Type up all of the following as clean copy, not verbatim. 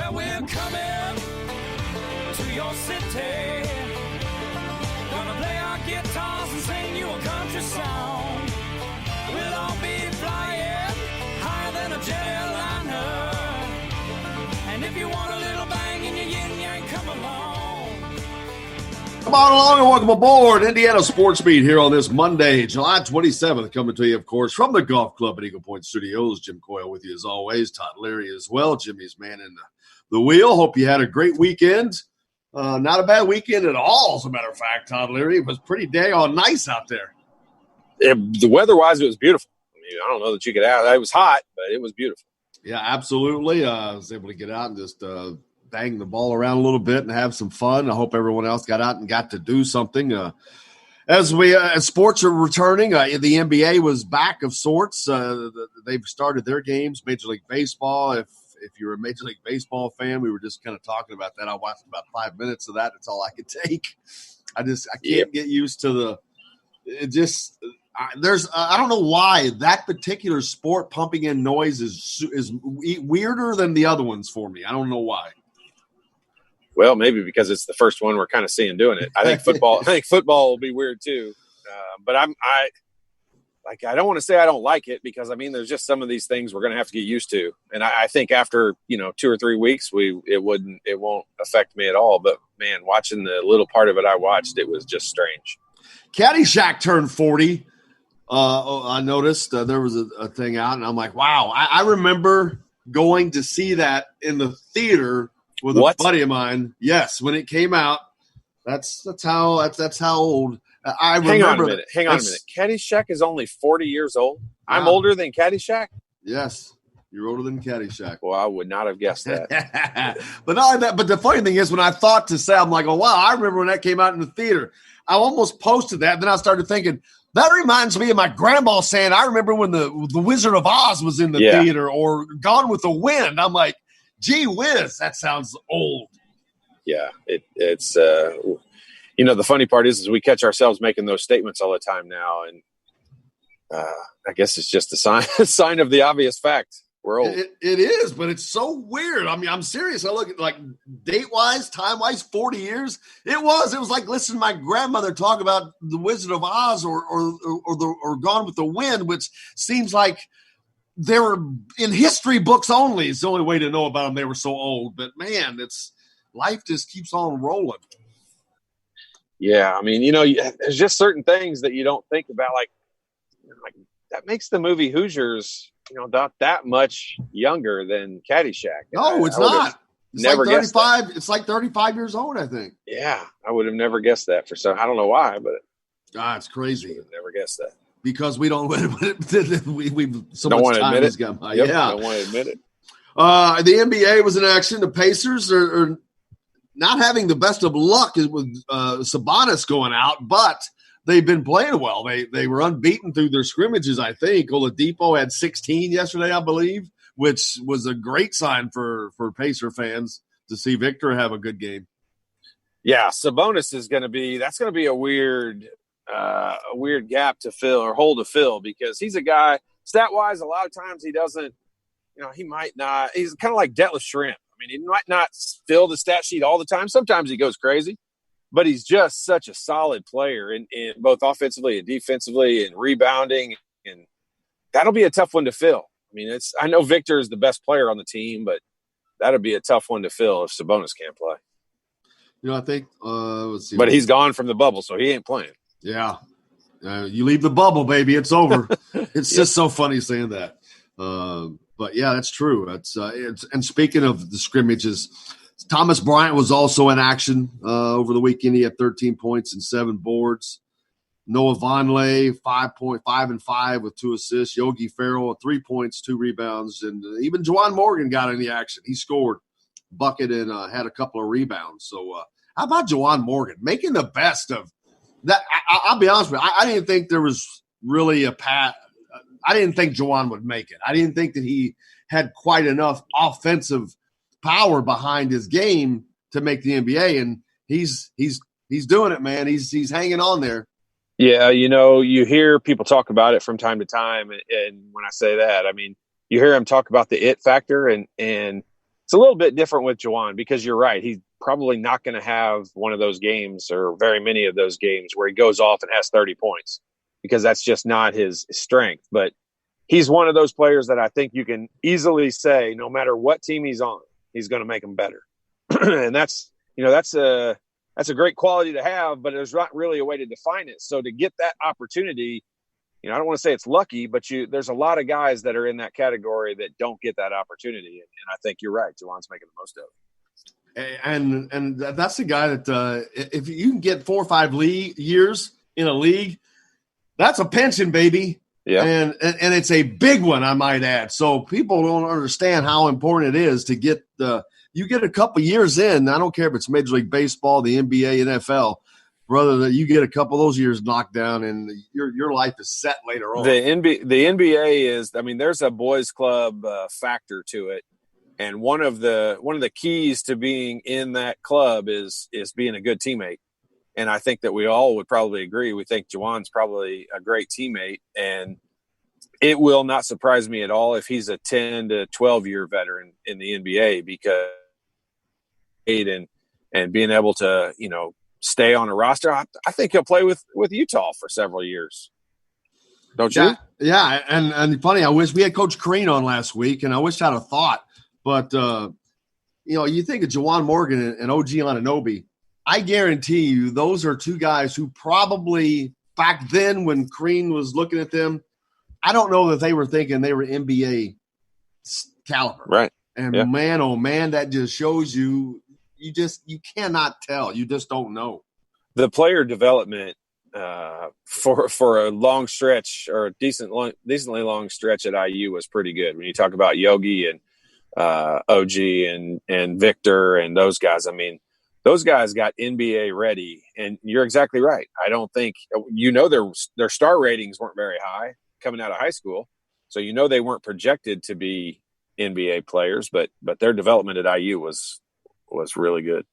Well, we're coming to your city. Gonna play our guitars and sing you a country song. We'll all be flying higher than a jetliner. And if you want a little bang in your yin yang, come along. Come on along and welcome aboard Indiana Sports Beat here on this Monday, July 27th. Coming to you, of course, from the Golf Club at Eagle Point Studios. Jim Coyle with you as always. Todd Leary as well. Jimmy's man in the wheel. Hope you had a great weekend. Not a bad weekend at all, as a matter of fact, Todd Leary. It was pretty dang nice out there. The weather-wise, it was beautiful. I mean, I don't know that you could out. It was hot, but it was beautiful. Yeah, absolutely. I was able to get out and just bang the ball around a little bit and have some fun. I hope everyone else got out and got to do something. As sports are returning, the NBA was back of sorts. They've started their games. Major League Baseball. If you're a Major League Baseball fan, we were just kind of talking about that. I watched about 5 minutes of that. That's all I could take. I can't get used to I don't know why that particular sport pumping in noise is weirder than the other ones for me. I don't know why. Well, maybe because it's the first one we're kind of seeing doing it. I think football will be weird too. But I don't want to say I don't like it because, I mean, there's just some of these things we're going to have to get used to. And I think after, 2 or 3 weeks, it won't affect me at all. But man, watching the little part of it I watched, it was just strange. Caddyshack turned 40. I noticed there was a thing out and I'm like, wow, I remember going to see that in the theater with a buddy of mine. Yes, when it came out. That's how old I remember. Hang on a minute. Caddyshack is only 40 years old. Wow. I'm older than Caddyshack? Yes. You're older than Caddyshack. Well, I would not have guessed that. But not only that, but the funny thing is when I thought to say, I'm like, oh wow, I remember when that came out in the theater. I almost posted that. Then I started thinking, that reminds me of my grandma saying, I remember when the Wizard of Oz was in the theater or Gone with the Wind. I'm like, gee whiz, that sounds old. Yeah, it's the funny part is we catch ourselves making those statements all the time now, and I guess it's just a sign of the obvious fact. We're old. It is, but it's so weird. I mean, I'm serious. I look at like date-wise, time-wise, 40 years. It was like listening to my grandmother talk about the Wizard of Oz or Gone with the Wind, which seems like they were in history books only. It's the only way to know about them. They were so old. But man, life just keeps on rolling. Yeah, I mean, there's just certain things that you don't think about, like that makes the movie Hoosiers, not that much younger than Caddyshack. No, it's not. It's never like 35. Guessed it's like 35 years old, I think. Yeah, I would have never guessed that I don't know why, but it's crazy. I would have never guessed that. Because we don't we've so don't much time admit has gone by. Yeah, don't want to admit it. The NBA was in action. The Pacers are not having the best of luck with Sabonis going out, but they've been playing well. They were unbeaten through their scrimmages, I think. Oladipo had 16 yesterday, I believe, which was a great sign for Pacer fans to see Victor have a good game. Yeah, Sabonis is going to be a weird gap to fill or hole to fill because he's a guy stat-wise. A lot of times he doesn't, he might not. He's kind of like Detlef Schrempf. I mean, he might not fill the stat sheet all the time. Sometimes he goes crazy, but he's just such a solid player in both offensively and defensively and rebounding, and that'll be a tough one to fill. I mean, I know Victor is the best player on the team, but that'll be a tough one to fill if Sabonis can't play. I think let's see. But he's gone from the bubble, so he ain't playing. Yeah. You leave the bubble, baby. It's over. It's just so funny saying that. But yeah, that's true. And speaking of the scrimmages, Thomas Bryant was also in action over the weekend. He had 13 points and 7 boards. Noah Vonleh, 5.5 and 5 with 2 assists. Yogi Ferrell, 3 points, 2 rebounds. And even Juwan Morgan got in the action. He scored bucket and had a couple of rebounds. So how about Juwan Morgan making the best of that? I'll be honest with you. I didn't think there was really I didn't think Juwan would make it. I didn't think that he had quite enough offensive power behind his game to make the NBA, and he's doing it, man. He's hanging on there. Yeah, you hear people talk about it from time to time, and when I say that, I mean you hear him talk about the it factor, and It's a little bit different with Juwan because you're right. He's probably not going to have one of those games or very many of those games where he goes off and has 30 points because that's just not his strength. But he's one of those players that I think you can easily say no matter what team he's on, he's going to make them better. And that's a great quality to have, but there's not really a way to define it. So to get that opportunity, I don't want to say it's lucky, but there's a lot of guys that are in that category that don't get that opportunity. And I think you're right. Juwan's making the most of it. And that's the guy that if you can get 4 or 5 years in a league, that's a pension, baby. Yeah. And it's a big one, I might add. So people don't understand how important it is to get you get a couple years in. I don't care if it's Major League Baseball, the NBA, NFL, brother, that you get a couple of those years knocked down and your life is set later on. The NBA is, there's a boys club factor to it. And one of the keys to being in that club is being a good teammate. And I think that we all would probably agree. We think Juwan's probably a great teammate, and it will not surprise me at all if he's a 10 to 12-year veteran in the NBA because and being able to, stay on a roster. I think he'll play with Utah for several years. Don't you? Yeah. And funny, I wish we had Coach Crean on last week, and I wish I'd have thought. But, you think of Juwan Morgan and OG Anunoby, I guarantee you those are two guys who probably back then when Crean was looking at them, I don't know that they were thinking they were NBA caliber. Right. And man, oh man, that just shows you cannot tell. You just don't know. The player development for a long stretch or a decently long stretch at IU was pretty good. When you talk about Yogi and OG and Victor and those guys, those guys got NBA ready, and you're exactly right. I don't think their star ratings weren't very high coming out of high school, so they weren't projected to be NBA players, but their development at IU was really good.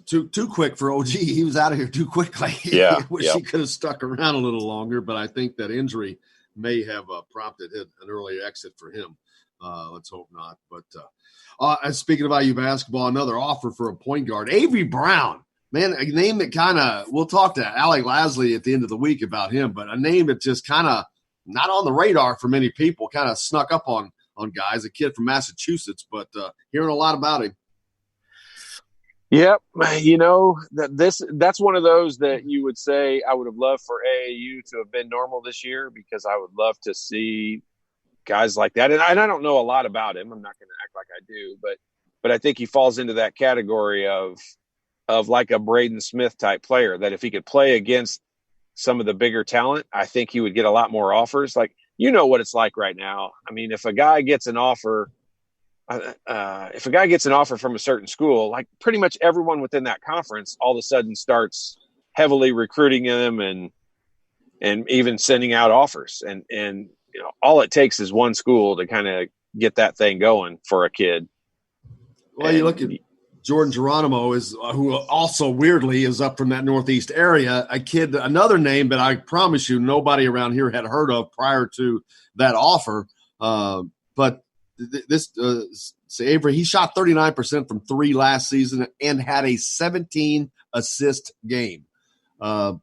Too quick for OG. He was out of here too quickly. Yeah, wish he could have stuck around a little longer, but I think that injury may have prompted an earlier exit for him. Let's hope not. But speaking of IU basketball, another offer for a point guard, Avery Brown, man, a name that we'll talk to Alec Lasley at the end of the week about him, but a name that just kind of not on the radar for many people, kind of snuck up on guys, a kid from Massachusetts, but hearing a lot about him. Yep. That's one of those that you would say I would have loved for AAU to have been normal this year because I would love to see guys like that. And I don't know a lot about him. I'm not going to act like I do, but I think he falls into that category of like a Braden Smith type player that if he could play against some of the bigger talent, I think he would get a lot more offers. Like, what it's like right now. If a guy gets an offer, from a certain school, like pretty much everyone within that conference all of a sudden starts heavily recruiting him and even sending out offers. And all it takes is one school to kind of get that thing going for a kid. Well, you look at Jordan Geronimo who also weirdly is up from that Northeast area, a kid, another name that I promise you nobody around here had heard of prior to that offer. But Avery, he shot 39% from 3 last season and had a 17 assist game.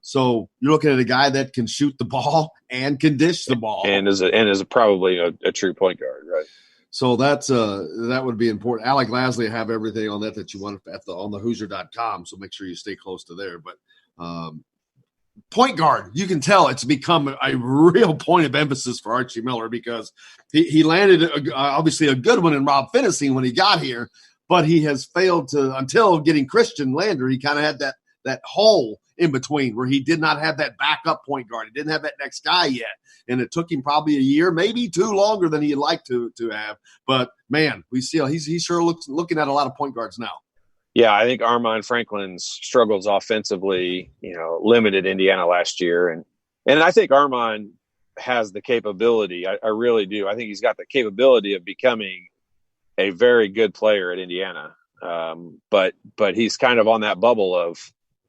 So you're looking at a guy that can shoot the ball and can dish the ball, and is probably a true point guard, right? So that would be important. Alec Lasley have everything on that you want on the Hoosier.com. So make sure you stay close to there. But point guard, you can tell it's become a real point of emphasis for Archie Miller because he landed obviously a good one in Rob Finney when he got here, but he has failed to until getting Christian Lander. He kind of had that hole in between where he did not have that backup point guard. He didn't have that next guy yet. And it took him probably a year, maybe 2 longer than he'd like to have. But, man, we see he sure looking at a lot of point guards now. Yeah, I think Armand Franklin's struggles offensively, limited Indiana last year. And I think Armand has the capability. I really do. I think he's got the capability of becoming a very good player at Indiana. But he's kind of on that bubble of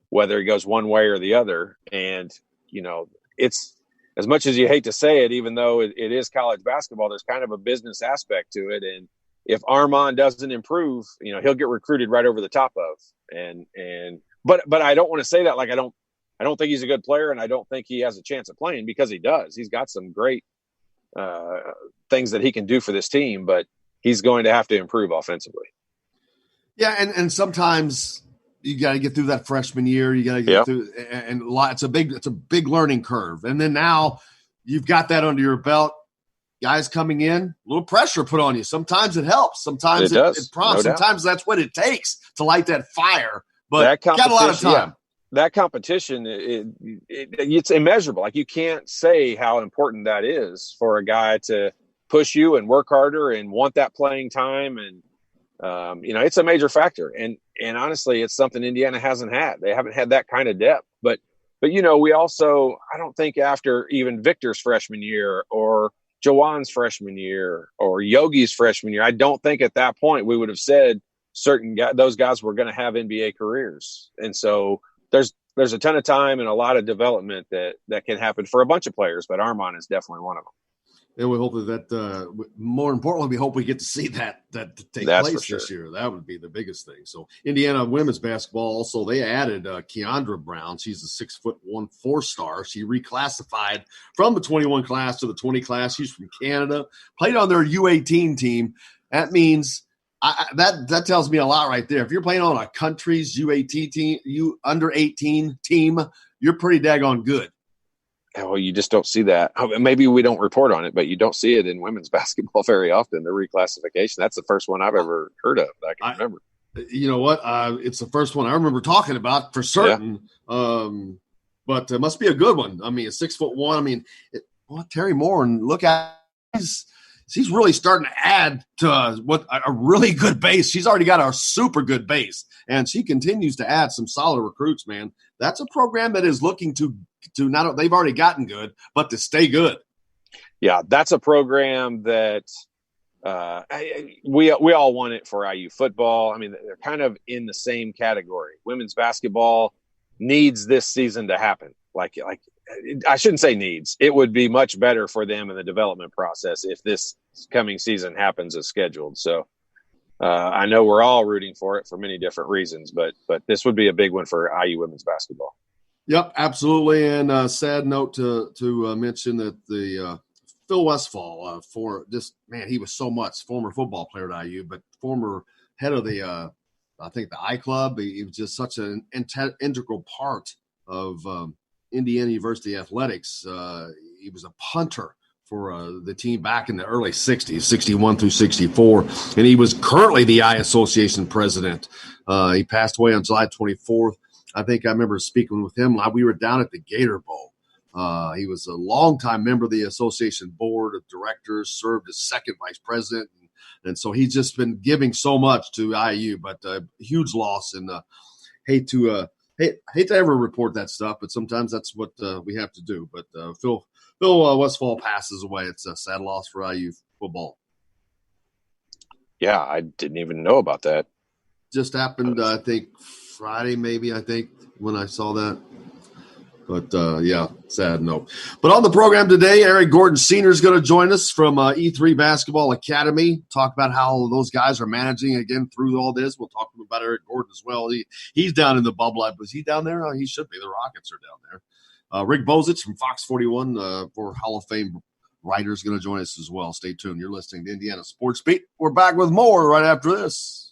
whether he goes one way or the other. And, it's as much as you hate to say it, even though it is college basketball, there's kind of a business aspect to it. if Armand doesn't improve, he'll get recruited right over the top of. But I don't want to say that like I don't think he's a good player, and I don't think he has a chance of playing, because he does. He's got some great things that he can do for this team, but he's going to have to improve offensively. Yeah, and sometimes you got to get through that freshman year. You got to get through, and it's a big learning curve. And then now you've got that under your belt. Guys coming in, a little pressure put on you. Sometimes it helps. Sometimes it prompts. No Sometimes that's what it takes to light that fire. But you got a lot of time. Yeah, that competition, it's immeasurable. Like, you can't say how important that is for a guy to push you and work harder and want that playing time. And it's a major factor. And honestly, it's something Indiana hasn't had. They haven't had that kind of depth. But we also, I don't think after even Victor's freshman year or Jawan's freshman year or Yogi's freshman year, I don't think at that point we would have said those guys were going to have NBA careers. And so there's a ton of time and a lot of development that can happen for a bunch of players, but Armand is definitely one of them. And we hope that more importantly, we hope we get to see that take place this year. That would be the biggest thing. So Indiana women's basketball, also, they added Keandra Brown. She's a 6'1" 4-star. She reclassified from the 21 class to the 20 class. She's from Canada, played on their U18 team. That means that tells me a lot right there. If you're playing on a country's U18 team, under 18 team, you're pretty daggone good. Well, you just don't see that. Maybe we don't report on it, but you don't see it in women's basketball very often, the reclassification. That's the first one I've ever heard of that I can remember. You know what? It's the first one I remember talking about for certain. Yeah. But it must be a good one. I mean, a 6'1". I mean, Terry Moore, and look at she's really starting to add to a really good base. She's already got a super good base, and she continues to add some solid recruits, man. That's a program that is looking to not, they've already gotten good, but to stay good. Yeah, that's a program that we all want it for IU football. I mean, they're kind of in the same category. Women's basketball needs this season to happen. Like I shouldn't say needs. It would be much better for them in the development process if this coming season happens as scheduled. So I know we're all rooting for it for many different reasons, but this would be a big one for IU women's basketball. Yep, absolutely. And a sad note to mention that the Phil Westphal, he was so much former football player at IU, but former head of the I think the I Club. He was just such an integral part of Indiana University athletics. He was a punter for the team back in the early 60s, 61 through 64. And he was currently the I Association president. He passed away on July 24th. I think I remember speaking with him. We were down at the Gator Bowl. He was a longtime member of the association board of directors, served as second vice president. And so he's just been giving so much to IU, but a huge loss. And hate to ever report that stuff, but sometimes that's what we have to do. But Phil Westphal passes away. It's a sad loss for IU football. Yeah, I didn't even know about that. Just happened, I think, Friday, maybe, when I saw that. But, sad note. But on the program today, Eric Gordon Sr. is going to join us from E3 Basketball Academy, talk about how those guys are managing, again, through all this. We'll talk about Eric Gordon as well. He's down in the bubble. Was he down there? He should be. The Rockets are down there. Rick Bozich from Fox 41 for Hall of Fame writer is going to join us as well. Stay tuned. You're listening to Indiana Sports Beat. We're back with more right after this.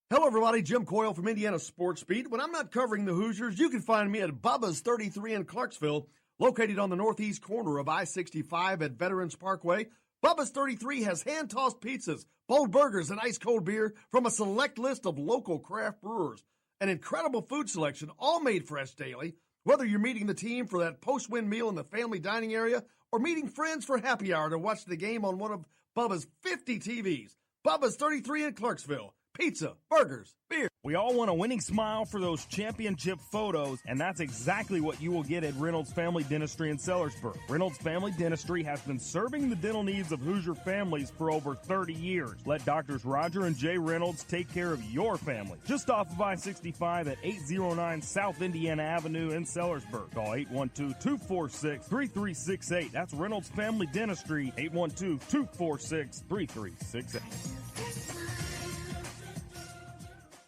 Hello, everybody. Jim Coyle from Indiana Sports Beat. When I'm not covering the Hoosiers, you can find me at Bubba's 33 in Clarksville, located on the northeast corner of I-65 at Veterans Parkway. Bubba's 33 has hand-tossed pizzas, bold burgers, and ice-cold beer from a select list of local craft brewers. An incredible food selection, all made fresh daily. Whether you're meeting the team for that post-win meal in the family dining area or meeting friends for happy hour to watch the game on one of Bubba's 50 TVs. Bubba's 33 in Clarksville. pizza, burgers, beer. We all want a winning smile for those championship photos, and that's exactly what you will get at Reynolds Family Dentistry in Sellersburg. Reynolds Family Dentistry has been serving the dental needs of Hoosier families for over 30 years. Let Doctors Roger and Jay Reynolds take care of your family. Just off of I-65 at 809 South Indiana Avenue in Sellersburg. Call 812-246-3368. That's Reynolds Family Dentistry, 812-246-3368.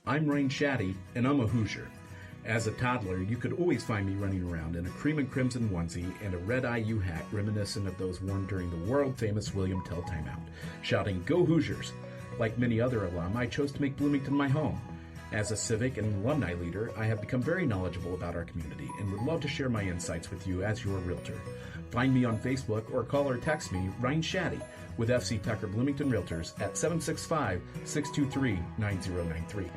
I'm Ryan Shaddy, and I'm a Hoosier. As a toddler, you could always find me running around in a cream and crimson onesie and a red IU hat reminiscent of those worn during the world-famous William Tell timeout, shouting, "Go Hoosiers!" Like many other alum, I chose to make Bloomington my home. As a civic and alumni leader, I have become very knowledgeable about our community and would love to share my insights with you as your realtor. Find me on Facebook or call or text me, Ryan Shaddy, with FC Tucker Bloomington Realtors at 765-623-9093.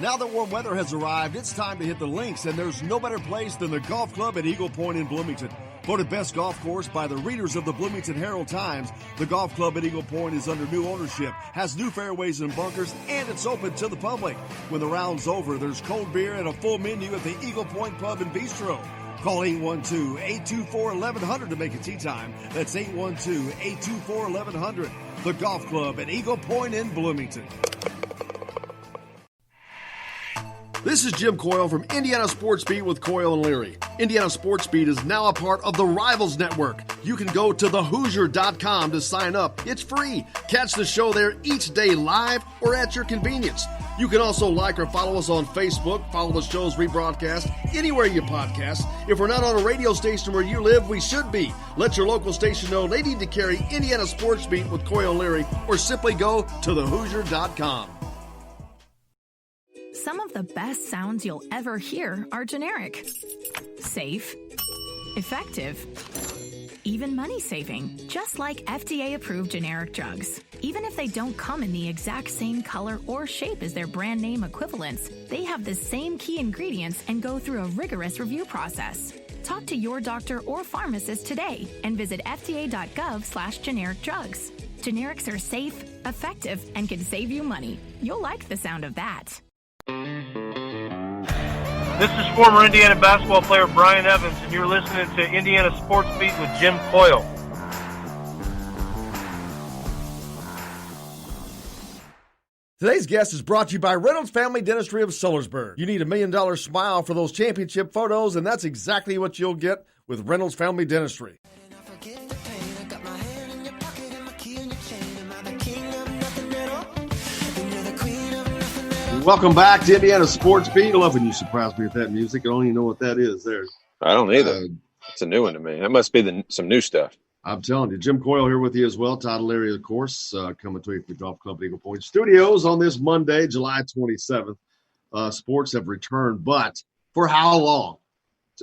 Now that warm weather has arrived, it's time to hit the links, and there's no better place than the golf club at Eagle Point in Bloomington. Voted best golf course by the readers of the Bloomington Herald-Times, the golf club at Eagle Point is under new ownership, has new fairways and bunkers, and it's open to the public. When the round's over, there's cold beer and a full menu at the Eagle Point Pub and Bistro. Call 812-824-1100 to make a tee time. That's 812-824-1100. The golf club at Eagle Point in Bloomington. This is Jim Coyle from Indiana Sports Beat with Coyle and Leary. Indiana Sports Beat is now a part of the Rivals Network. You can go to thehoosier.com to sign up. It's free. Catch the show there each day live or at your convenience. You can also like or follow us on Facebook, follow the show's rebroadcast anywhere you podcast. If we're not on a radio station where you live, we should be. Let your local station know they need to carry Indiana Sports Beat with Coyle and Leary, or simply go to thehoosier.com. Some of the best sounds you'll ever hear are generic, safe, effective, even money-saving, just like FDA-approved generic drugs. Even if they don't come in the exact same color or shape as their brand name equivalents, they have the same key ingredients and go through a rigorous review process. Talk to your doctor or pharmacist today and visit fda.gov/generic drugs. Generics are safe, effective, and can save you money. You'll like the sound of that. This is former Indiana basketball player Brian Evans, and you're listening to Indiana Sports Beat with Jim Coyle. Today's guest is brought to you by Reynolds Family Dentistry of Sellersburg. You need $1 million smile for those championship photos, and that's exactly what you'll get with Reynolds Family Dentistry. Welcome back to Indiana Sports Beat. I love when you surprise me with that music. I don't even know what that is there. I don't either. It's a new one to me. That must be some new stuff. I'm telling you, Jim Coyle here with you as well. Todd Leary, of course, coming to you from the Golf Club at Eagle Point Studios on this Monday, July 27th. Sports have returned, but for how long?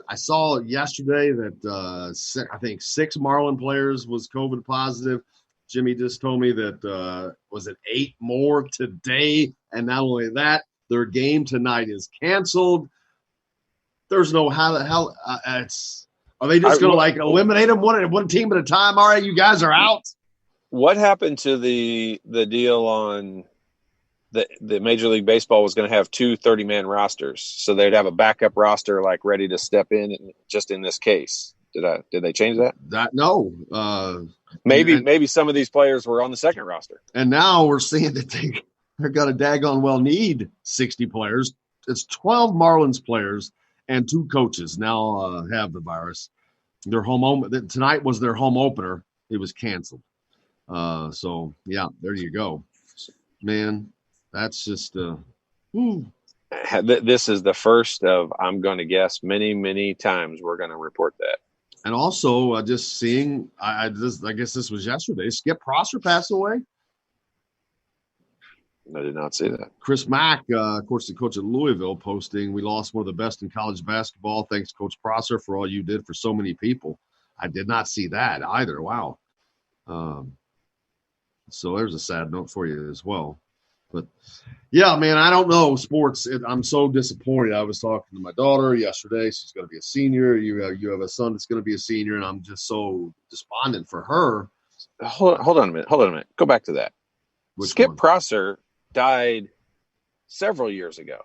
I saw yesterday that I think 6 Marlin players was COVID positive. Jimmy just told me that was it 8 more today, and not only that, their game tonight is canceled. There's no how the hell are they just going to like eliminate them one team at a time? All right, you guys are out. What happened to the deal on the Major League Baseball was going to have 2 30-man rosters, so they'd have a backup roster like ready to step in just in this case. Did they change that? No. Maybe some of these players were on the second roster. And now we're seeing that they're going to daggone well need 60 players. It's 12 Marlins players and 2 coaches now have the virus. Their tonight was their home opener. It was canceled. So, yeah, there you go. Man, that's just This is the first of, I'm going to guess, many, many times we're going to report that. And also, just seeing, I guess this was yesterday, Skip Prosser passed away. I did not see that. Chris Mack, of course, the coach at Louisville, posting, "We lost one of the best in college basketball. Thanks, Coach Prosser, for all you did for so many people." I did not see that either. Wow. So there's a sad note for you as well. But, yeah, man, I don't know sports. I'm so disappointed. I was talking to my daughter yesterday. She's going to be a senior. You have a son that's going to be a senior, and I'm just so despondent for her. hold on a minute. Go back to that. Which Skip one? Prosser died several years ago.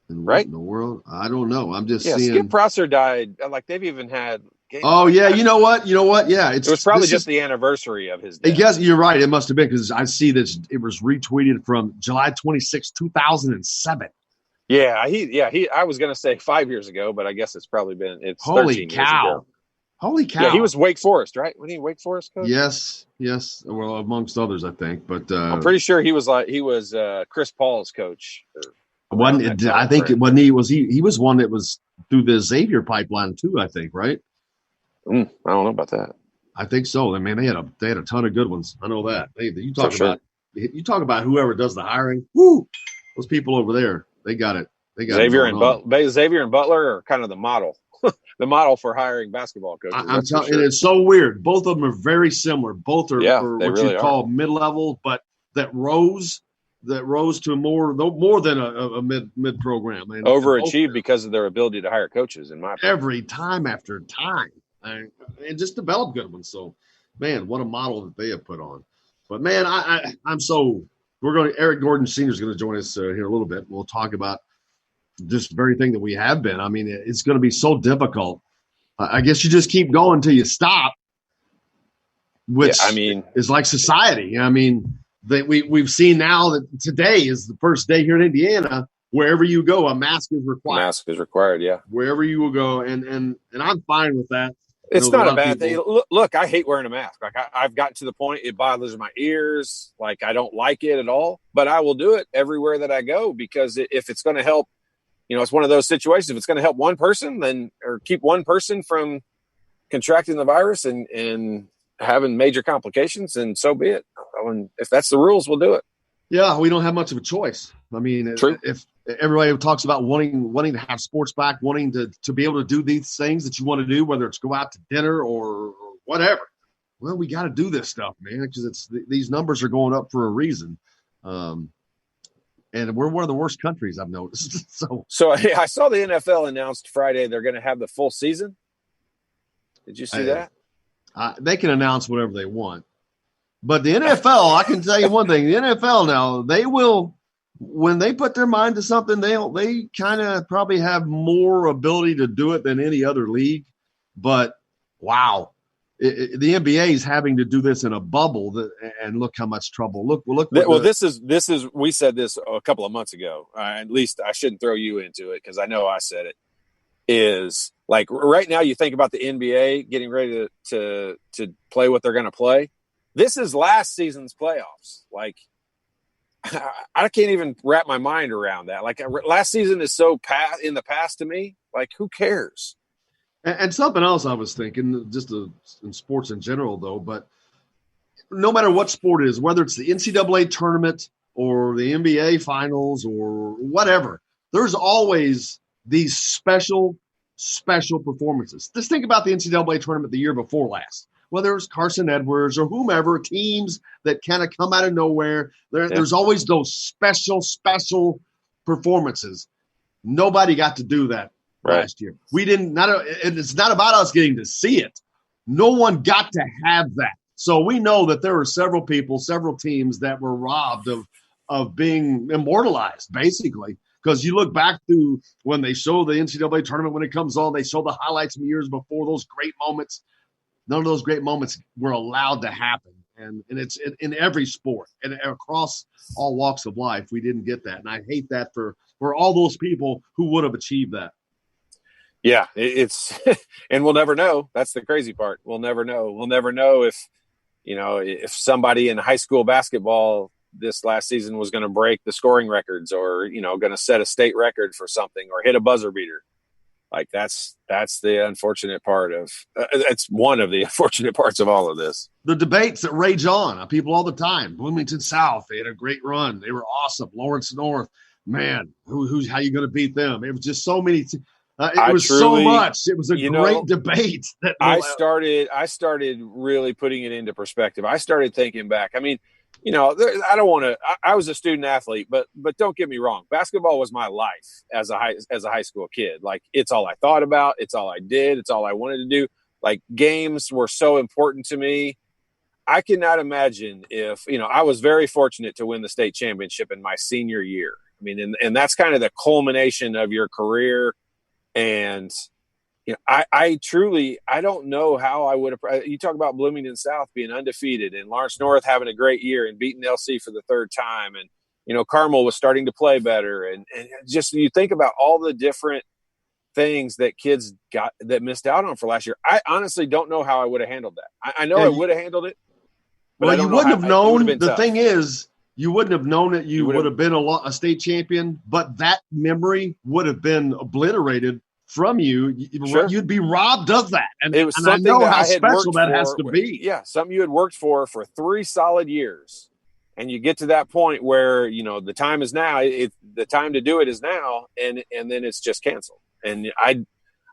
And right? what in the world? I don't know. I'm just Yeah, seeing. Skip Prosser died. Like they've even had. Oh yeah, you know what? Yeah, it was probably just the anniversary of his death. I guess you're right. It must have been because I see this. It was retweeted from July 26, 2007. Yeah, I was gonna say 5 years ago, but I guess it's probably been. It's Holy 13 cow! years ago. Holy cow! Yeah, he was Wake Forest, right? Wasn't he Wake Forest coach? Yes. Well, amongst others, I think. But I'm pretty sure he was Chris Paul's coach. I think it wasn't. He was one that was through the Xavier pipeline too. I think, right? I don't know about that. I think so. I mean, they had a ton of good ones. I know that. You talk about whoever does the hiring. Woo! Those people over there, they got it. They got Xavier and Butler are kind of the model, the model for hiring basketball coaches. I'm telling you, it's so weird. Both of them are very similar. Both are what you call mid-level, but that rose to more than a mid program. And overachieved because of their ability to hire coaches. In my opinion, every time after time, and just develop good ones. So, man, what a model that they have put on. But man, Eric Gordon Sr. is going to join us here in a little bit. We'll talk about this very thing that we have been. I mean, it's going to be so difficult. I guess you just keep going until you stop. Which is like society. I mean. We've seen now that today is the first day here in Indiana. Wherever you go, a mask is required. Mask is required, yeah. Wherever you will go, and I'm fine with that. It's not a bad thing. Look, I hate wearing a mask. Like I've gotten to the point it bothers my ears. Like I don't like it at all. But I will do it everywhere that I go because if it's going to help, it's one of those situations. If it's going to help one person, or keep one person from contracting the virus and having major complications, and so be it. And if that's the rules, we'll do it. Yeah, we don't have much of a choice. I mean, True. If everybody talks about wanting to have sports back, wanting to be able to do these things that you want to do, whether it's go out to dinner or whatever, well, we got to do this stuff, man, because these numbers are going up for a reason. And we're one of the worst countries, I've noticed. So I saw the NFL announced Friday they're going to have the full season. Did you see that? They can announce whatever they want. But the NFL, I can tell you one thing. The NFL now, they will, when they put their mind to something, they kind of probably have more ability to do it than any other league. But, wow, the NBA is having to do this in a bubble, and look how much trouble. Look. This is. We said this a couple of months ago. At least I shouldn't throw you into it because I know I said it. Is like right now you think about the NBA getting ready to play what they're going to play. This is last season's playoffs. Like I can't even wrap my mind around that. Like last season is so in the past to me. Like who cares? And something else I was thinking, just in sports in general, though, but no matter what sport it is, whether it's the NCAA tournament or the NBA finals or whatever, there's always these special performances. Just think about the NCAA tournament the year before last. Whether it was Carson Edwards or whomever, teams that kind of come out of nowhere, there's always those special performances. Nobody got to do that last year. We didn't. It's not about us getting to see it. No one got to have that. So we know that there were several teams that were robbed of being immortalized, basically. Because you look back to when they show the NCAA tournament when it comes on, they show the highlights from years before, those great moments. None of those great moments were allowed to happen. And it's in every sport and across all walks of life, we didn't get that. And I hate that for all those people who would have achieved that. Yeah, it's and we'll never know. That's the crazy part. We'll never know. We'll never know if somebody in high school basketball this last season was going to break the scoring records or, going to set a state record for something or hit a buzzer beater. Like that's the unfortunate part of it's one of the unfortunate parts of all of this. The debates that rage on people all the time. Bloomington South, they had a great run. They were awesome. Lawrence North, man, how you going to beat them? It was just so many. It was so much. It was a great debate. I started really putting it into perspective. I started thinking back. I mean, I don't want to. I was a student athlete, but don't get me wrong. Basketball was my life as a high school kid. Like it's all I thought about. It's all I did. It's all I wanted to do. Like games were so important to me. I cannot imagine if, I was very fortunate to win the state championship in my senior year. I mean, and that's kind of the culmination of your career. And, I truly, I don't know how I would have, you talk about Bloomington South being undefeated and Lawrence North having a great year and beating LC for the third time. And, Carmel was starting to play better. And just, you think about all the different things that kids got that missed out on for last year. I honestly don't know how I would have handled that. I know I would have handled it. Well, you wouldn't have known. The thing is, you wouldn't have known that you would have been a state champion, but that memory would have been obliterated from you. Sure. You'd be robbed of that. And it was and something I know that how I had special that for, has to be. Yeah, something you had worked for 3 solid years. And you get to that point where, the time is now. The time to do it is now, and then it's just canceled. And I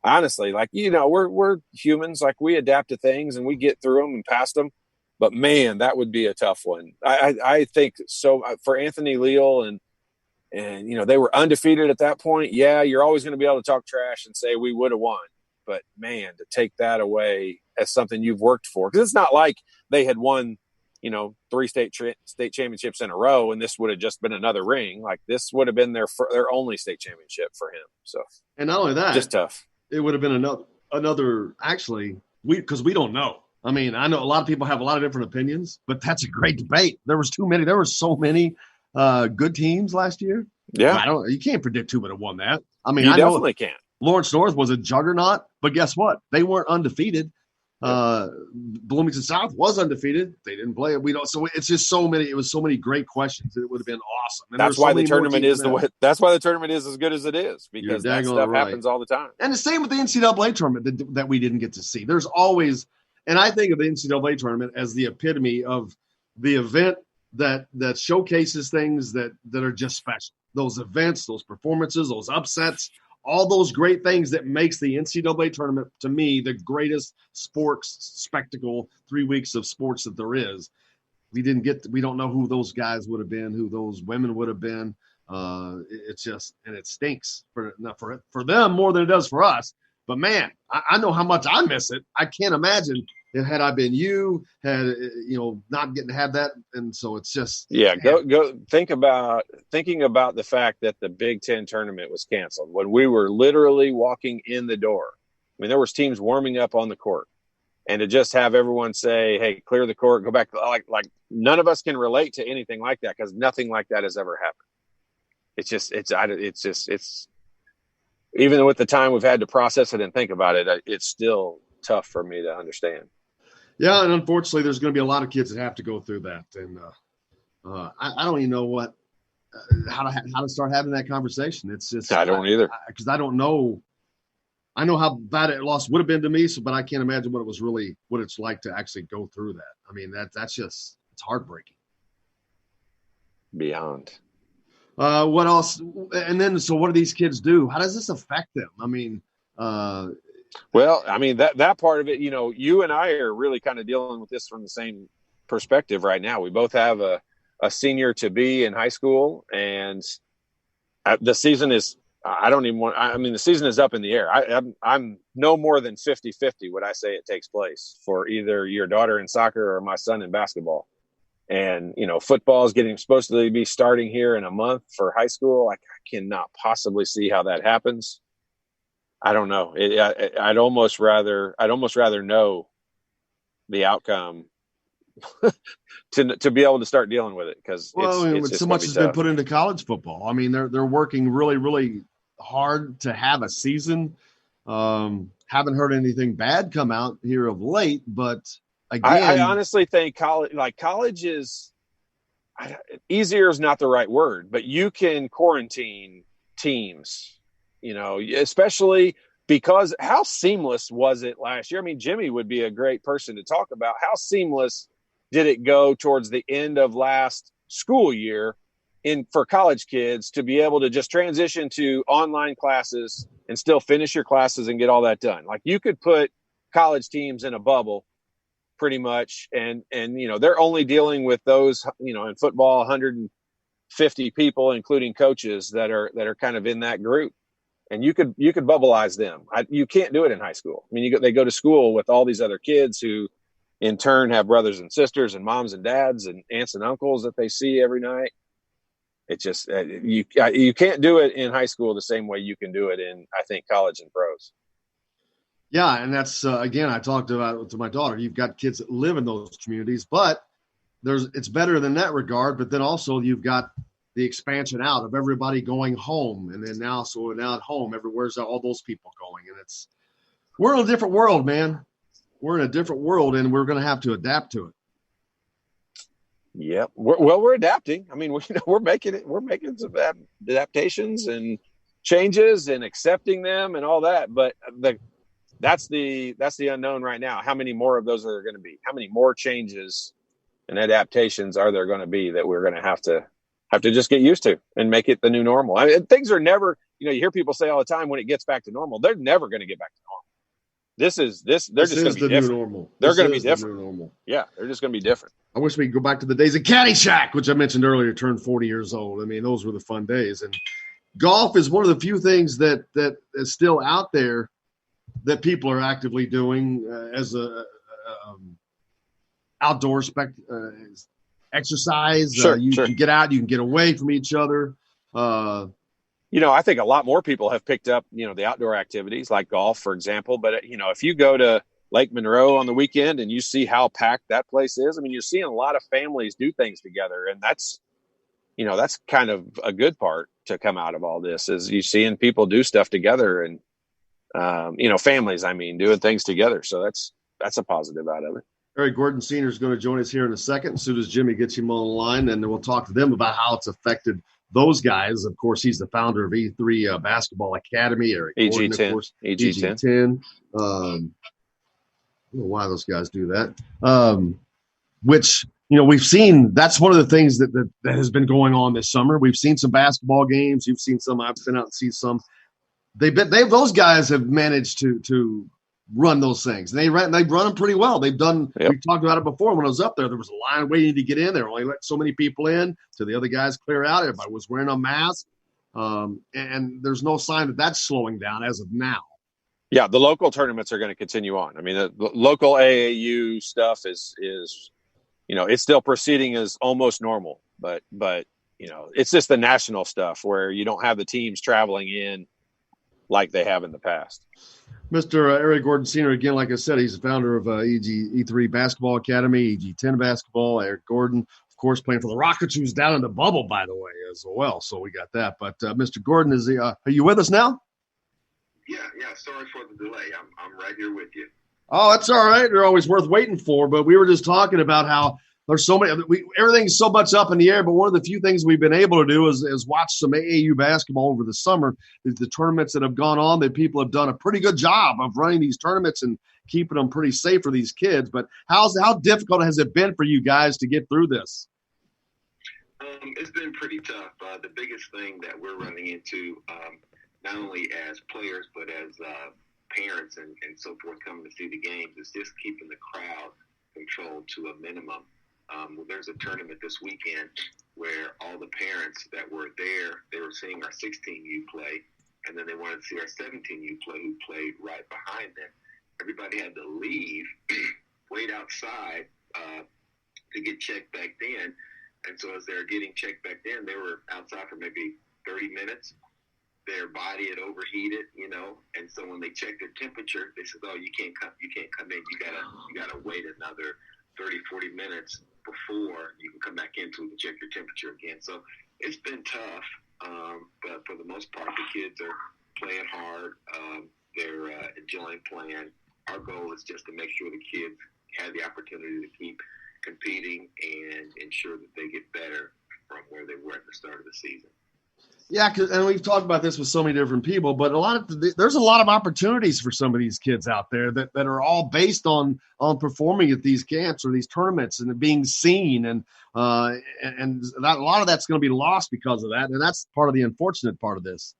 honestly, we're humans. Like, we adapt to things and we get through them and past them. But man, that would be a tough one. I think so for Anthony Leal and they were undefeated at that point. Yeah, you're always going to be able to talk trash and say we would have won. But man, to take that away as something you've worked for, because it's not like they had won, 3 state championships in a row, and this would have just been another ring. Like, this would have been their only state championship for him. So, and not only that, just tough. It would have been another. Actually, because we don't know. I mean, I know a lot of people have a lot of different opinions, but that's a great debate. There were so many good teams last year. Yeah, you can't predict who would have won that. I mean, you I definitely can't. Lawrence North was a juggernaut, but guess what? They weren't undefeated. Bloomington South was undefeated. They didn't play it. We don't. So it's just so many. It was so many great questions. It would have been awesome. And that's why the tournament is That's why the tournament is as good as it is, because that stuff happens all the time. And the same with the NCAA tournament that we didn't get to see. There's always, and I think of the NCAA tournament as the epitome of the event that showcases things that are just special. Those events, those performances, those upsets, all those great things that makes the NCAA tournament, to me, the greatest sports spectacle, 3 weeks of sports that there is. We don't know who those guys would have been, who those women would have been. It's just, and it stinks for them more than it does for us. But man, I know how much I miss it. I can't imagine had I been you, not getting to have that. And so it's just, go thinking about the fact that the Big Ten tournament was canceled when we were literally walking in the door. I mean, there was teams warming up on the court, and to just have everyone say, "Hey, clear the court, go back." Like none of us can relate to anything like that, because nothing like that has ever happened. It's even with the time we've had to process it and think about it, it's still tough for me to understand. Yeah, and unfortunately, there's going to be a lot of kids that have to go through that, and I don't even know how to start having that conversation. It's just I don't either, because I don't know. I know how bad it loss would have been to me, but I can't imagine what it's like to actually go through that. I mean, that's just, it's heartbreaking. Beyond. What else? And then, so what do these kids do? How does this affect them? I mean, well, I mean, that part of it, you and I are really kind of dealing with this from the same perspective right now. We both have a senior to be in high school, and the season is, the season is up in the air. I'm no more than 50-50 would I say it takes place for either your daughter in soccer or my son in basketball. And, football is supposed to be starting here in a month for high school. I cannot possibly see how that happens. I don't know. I'd almost rather know the outcome to be able to start dealing with it, because it's so much has been put into college football. I mean, they're working really, really hard to have a season. Haven't heard anything bad come out here of late, but again, I honestly think college is easier is not the right word, but you can quarantine teams. Especially because how seamless was it last year? I mean, Jimmy would be a great person to talk about how seamless did it go towards the end of last school year for college kids to be able to just transition to online classes and still finish your classes and get all that done. Like, you could put college teams in a bubble pretty much. And they're only dealing with those, in football, 150 people, including coaches that are kind of in that group. And you could bubbleize them. You can't do it in high school. I mean, they go to school with all these other kids who in turn have brothers and sisters and moms and dads and aunts and uncles that they see every night. It just you can't do it in high school the same way you can do it in, I think, college and pros. Yeah, and that's again, I talked about it to my daughter. You've got kids that live in those communities, but it's better than that regard. But then also you've got the expansion out of everybody going home, and then now at home, everywhere's all those people going, and we're in a different world, man. We're in a different world, and we're going to have to adapt to it. Yeah, we're adapting. I mean, we're making some adaptations and changes and accepting them and all that. But that's the unknown right now. How many more of those are there going to be? How many more changes and adaptations are there going to be that we're going to have to just get used to and make it the new normal? I mean, things are never. You hear people say all the time when it gets back to normal, they're never going to get back to normal. They're just going to be different. New normal. They're going to be different. The new normal. Yeah, they're just going to be different. I wish we could go back to the days of Caddyshack, which I mentioned earlier, turned 40 years old. I mean, those were the fun days. And golf is one of the few things that is still out there that people are actively doing as a outdoor exercise. Sure, you can get out, you can get away from each other. I think a lot more people have picked up, the outdoor activities like golf, for example. But, if you go to Lake Monroe on the weekend and you see how packed that place is, I mean, you're seeing a lot of families do things together. And that's kind of a good part to come out of all this is you seeing people do stuff together and, families, doing things together. So that's a positive out of it. Eric Gordon Sr. is going to join us here in a second. As soon as Jimmy gets him on the line, and then we'll talk to them about how it's affected those guys. Of course, he's the founder of E3 Basketball Academy. Eric Gordon, EG10. of course. EG10. I don't know why those guys do that. Which, we've seen, that's one of the things that has been going on this summer. We've seen some basketball games. You've seen some. I've been out and seen some. Those guys have managed to run those things. They've run them pretty well. They've done. Yep. We've talked about it before. When I was up there was a line waiting to get in. They only let so many people in till the other guys clear out. Everybody was wearing a mask, and there's no sign that that's slowing down as of now. Yeah, the local tournaments are going to continue on. I mean, the local AAU stuff is it's still proceeding as almost normal, but it's just the national stuff where you don't have the teams traveling in like they have in the past. Mr. Eric Gordon Sr., again, like I said, he's the founder of E3 Basketball Academy, EG10 Basketball. Eric Gordon, of course, playing for the Rockets, who's down in the bubble, by the way, as well. So we got that. But Mr. Gordon, are you with us now? Yeah. Sorry for the delay. I'm right here with you. Oh, that's all right. They're always worth waiting for. But we were just talking about how there's so many. Everything's so much up in the air. But one of the few things we've been able to do is watch some AAU basketball over the summer. The tournaments that have gone on, that people have done a pretty good job of running these tournaments and keeping them pretty safe for these kids. But how difficult has it been for you guys to get through this? It's been pretty tough. The biggest thing that we're running into, not only as players but as parents and so forth coming to see the games, is just keeping the crowd controlled to a minimum. There's a tournament this weekend where all the parents that were there, they were seeing our 16U play, and then they wanted to see our 17U play, who played right behind them. Everybody had to leave, wait outside to get checked back in. And so as they were getting checked back in, they were outside for maybe 30 minutes. Their body had overheated, and so when they checked their temperature, they said, "Oh, you can't come in. You gotta wait another 30, 40 minutes before you can come back in to check your temperature again." So it's been tough, but for the most part, the kids are playing hard. They're enjoying playing. Our goal is just to make sure the kids have the opportunity to keep competing and ensure that they get better from where they were at the start of the season. Yeah, and we've talked about this with so many different people, but there's a lot of opportunities for some of these kids out there that are all based on performing at these camps or these tournaments and being seen, and that, a lot of that's going to be lost because of that, and that's part of the unfortunate part of this.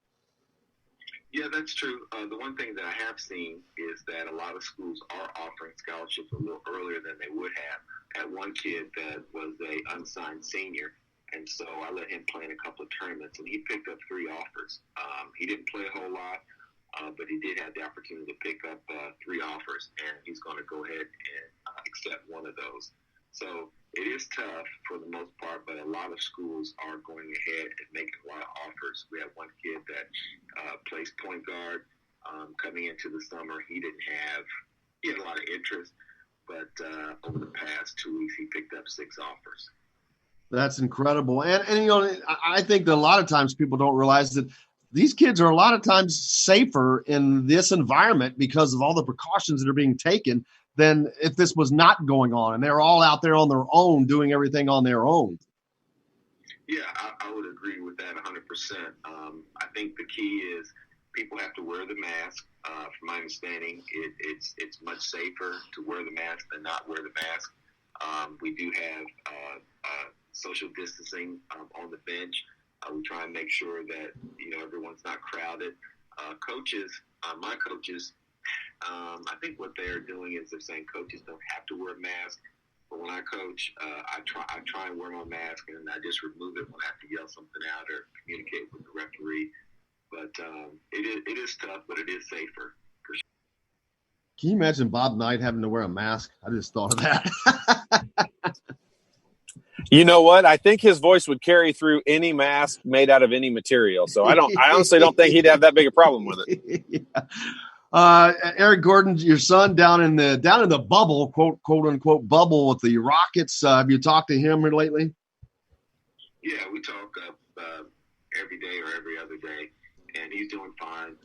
Yeah, that's true. The one thing that I have seen is that a lot of schools are offering scholarships a little earlier than they would have. I had one kid that was a unsigned senior, and so I let him play in a couple of tournaments, and he picked up 3 offers. He didn't play a whole lot, but he did have the opportunity to pick up 3 offers, and he's going to go ahead and accept one of those. So it is tough for the most part, but a lot of schools are going ahead and making a lot of offers. We have one kid that plays point guard coming into the summer. He had a lot of interest, but over the past 2 weeks, he picked up 6 offers. That's incredible. And I think that a lot of times people don't realize that these kids are a lot of times safer in this environment because of all the precautions that are being taken than if this was not going on and they're all out there on their own doing everything on their own. Yeah, I would agree with that 100%. I think the key is people have to wear the mask. From my understanding, it's much safer to wear the mask than not wear the mask. We do have social distancing on the bench. We try and make sure that everyone's not crowded. Coaches, my coaches, I think what they're doing is they're saying coaches don't have to wear a mask. But when I coach, I try and wear my mask, and I just remove it when I have to yell something out or communicate with the referee. But it is tough, but it is safer. For sure. Can you imagine Bob Knight having to wear a mask? I just thought of that. You know what? I think his voice would carry through any mask made out of any material. So I honestly don't think he'd have that big a problem with it. Yeah. Eric Gordon, your son down in the bubble, quote unquote bubble with the Rockets. Have you talked to him lately? Yeah, we talk every day or every other day, and he's doing fine.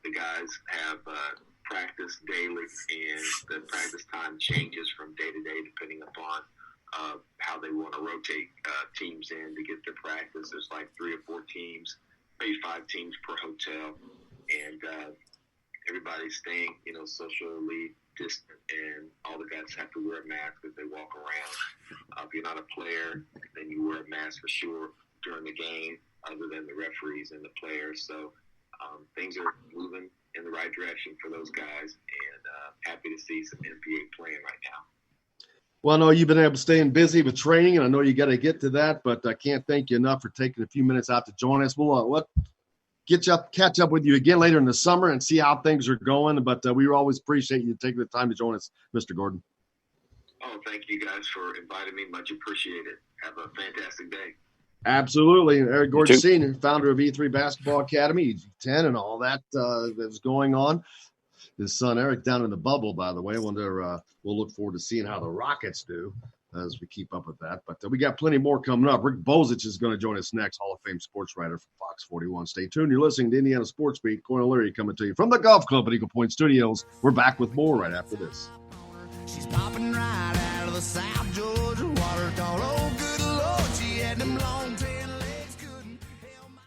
The guys have practice daily, and the practice time changes from day to day depending upon how they want to rotate teams in to get their practice. There's like 3 or 4 teams, maybe 5 teams per hotel, and everybody's staying, socially distant, and all the guys have to wear a mask as they walk around. If you're not a player, then you wear a mask for sure during the game, other than the referees and the players. So things are moving in the right direction for those guys, and happy to see some NBA playing right now. Well, I know you've been able to stay busy with training, and I know you got to get to that, but I can't thank you enough for taking a few minutes out to join us. We'll catch up with you again later in the summer and see how things are going, but we always appreciate you taking the time to join us, Mr. Gordon. Oh, thank you guys for inviting me. Much appreciated. Have a fantastic day. Absolutely. Eric Gordon Sr., founder of E3 Basketball Academy, E10, and all that that's going on. His son Eric down in the bubble, by the way. We'll look forward to seeing how the Rockets do as we keep up with that. But we got plenty more coming up. Rick Bozich is going to join us next, Hall of Fame sports writer for Fox 41. Stay tuned. You're listening to Indiana Sports Beat. Coyle Leary coming to you from the Golf Club at Eagle Point Studios. We're back with more right after this. She's popping right out of the South Georgia water tower. Oh, good Lord, she had them long tan legs, couldn't help my...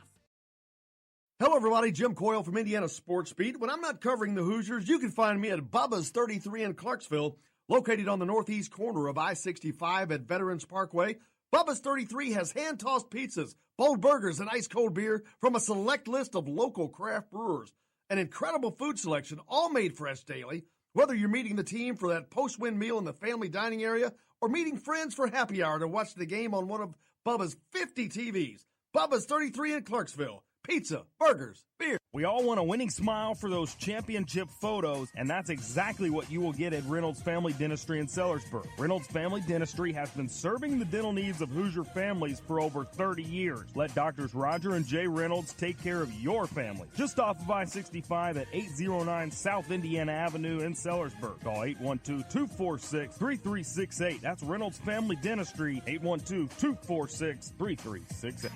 Hello, everybody. Jim Coyle from Indiana Sports Beat. When I'm not covering the Hoosiers, you can find me at Bubba's 33 in Clarksville, located on the northeast corner of I-65 at Veterans Parkway. Bubba's 33 has hand-tossed pizzas, bold burgers, and ice-cold beer from a select list of local craft brewers. An incredible food selection, all made fresh daily. Whether you're meeting the team for that post-win meal in the family dining area or meeting friends for happy hour to watch the game on one of Bubba's 50 TVs. Bubba's 33 in Clarksville. Pizza, burgers, beer. We all want a winning smile for those championship photos, and that's exactly what you will get at Reynolds Family Dentistry in Sellersburg. Reynolds Family Dentistry has been serving the dental needs of Hoosier families for over 30 years. Let Doctors Roger and Jay Reynolds take care of your family. Just off of I-65 at 809 South Indiana Avenue in Sellersburg. Call 812-246-3368. That's Reynolds Family Dentistry, 812-246-3368.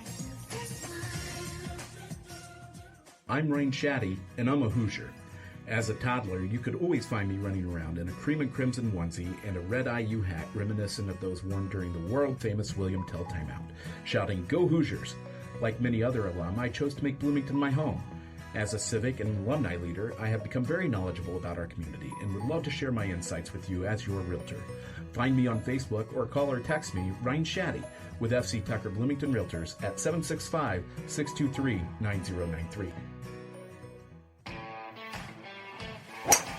I'm Rain Shaddy, and I'm a Hoosier. As a toddler, you could always find me running around in a cream and crimson onesie and a red IU hat reminiscent of those worn during the world-famous William Tell timeout, shouting, "Go Hoosiers!" Like many other alum, I chose to make Bloomington my home. As a civic and alumni leader, I have become very knowledgeable about our community and would love to share my insights with you as your realtor. Find me on Facebook or call or text me, Ryan Shaddy, with FC Tucker Bloomington Realtors at 765-623-9093.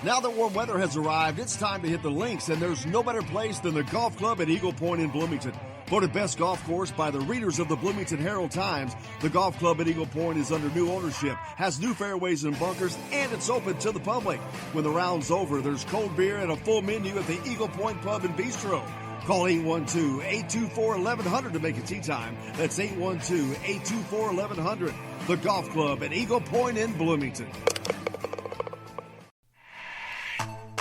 Now that warm weather has arrived, it's time to hit the links, and there's no better place than the Golf Club at Eagle Point in Bloomington. Voted best golf course by the readers of the Bloomington Herald-Times, the golf club at Eagle Point is under new ownership, has new fairways and bunkers, and it's open to the public. When the round's over, there's cold beer and a full menu at the Eagle Point Pub and Bistro. Call 812-824-1100 to make it tee time. That's 812-824-1100. The golf club at Eagle Point in Bloomington.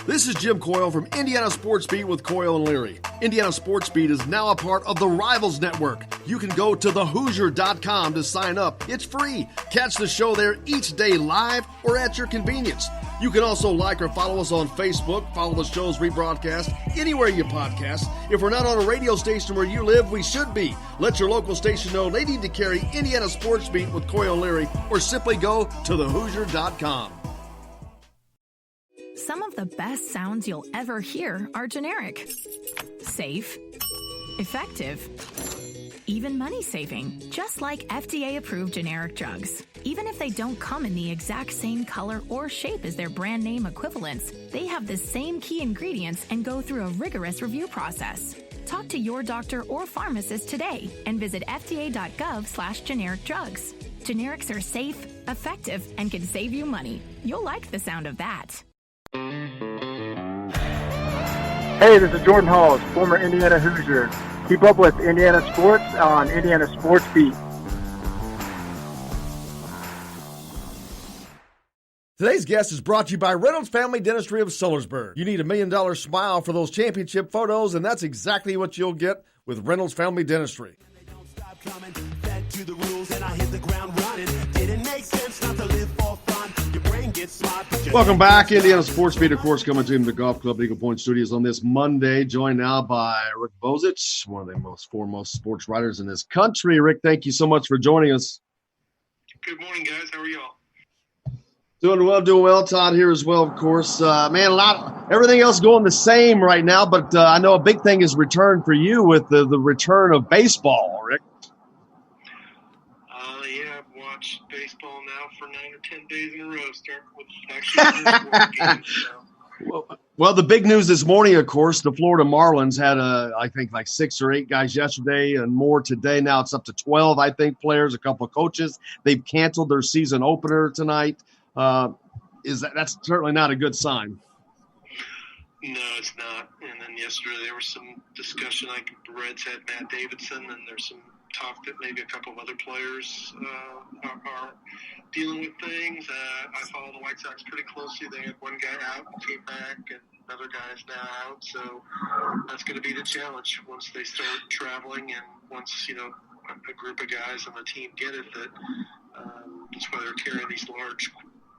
This is Jim Coyle from Indiana Sports Beat with Coyle and Leary. Indiana Sports Beat is now a part of the Rivals Network. You can go to thehoosier.com to sign up. It's free. Catch the show there each day live or at your convenience. You can also like or follow us on Facebook, follow the show's rebroadcast anywhere you podcast. If we're not on a radio station where you live, we should be. Let your local station know they need to carry Indiana Sports Beat with Coyle and Leary, or simply go to thehoosier.com. Some of the best sounds you'll ever hear are generic, safe, effective, even money-saving, just like FDA-approved generic drugs. Even if they don't come in the exact same color or shape as their brand name equivalents, they have the same key ingredients and go through a rigorous review process. Talk to your doctor or pharmacist today and visit fda.gov/generic drugs. Generics are safe, effective, and can save you money. You'll like the sound of that. Hey, this is Jordan Halls, former Indiana Hoosier. Keep up with Indiana sports on Indiana Sports Beat. Today's guest is brought to you by Reynolds Family Dentistry of Sellersburg. You need $1 million smile for those championship photos, and that's exactly what you'll get with Reynolds Family Dentistry. Welcome back. Indiana Sports Beat, of course, coming to the Golf Club Eagle Point Studios on this Monday, joined now by Rick Bozich, one of the most foremost sports writers in this country. Rick, thank you so much for joining us. Good morning, guys. How are y'all? Doing well. Todd here as well, of course. Everything else going the same right now, but I know a big thing is return for you with the return of baseball, Rick. Yeah, I've watched baseball now for 9 or 10 days in a row, starting with actually the games. So. Well, the big news this morning, of course, the Florida Marlins had, I think, like 6 or 8 guys yesterday and more today. Now it's up to 12, I think, players, a couple of coaches. They've canceled their season opener tonight. That's certainly not a good sign. No, it's not. And then yesterday there was some discussion. Like the Reds had Matt Davidson, and there's some talk that maybe a couple of other players are dealing with things. I follow the White Sox pretty closely. They had one guy out and came back, and another guy is now out. So that's going to be the challenge once they start traveling, and once a group of guys on the team get it. That's why they're carrying these larger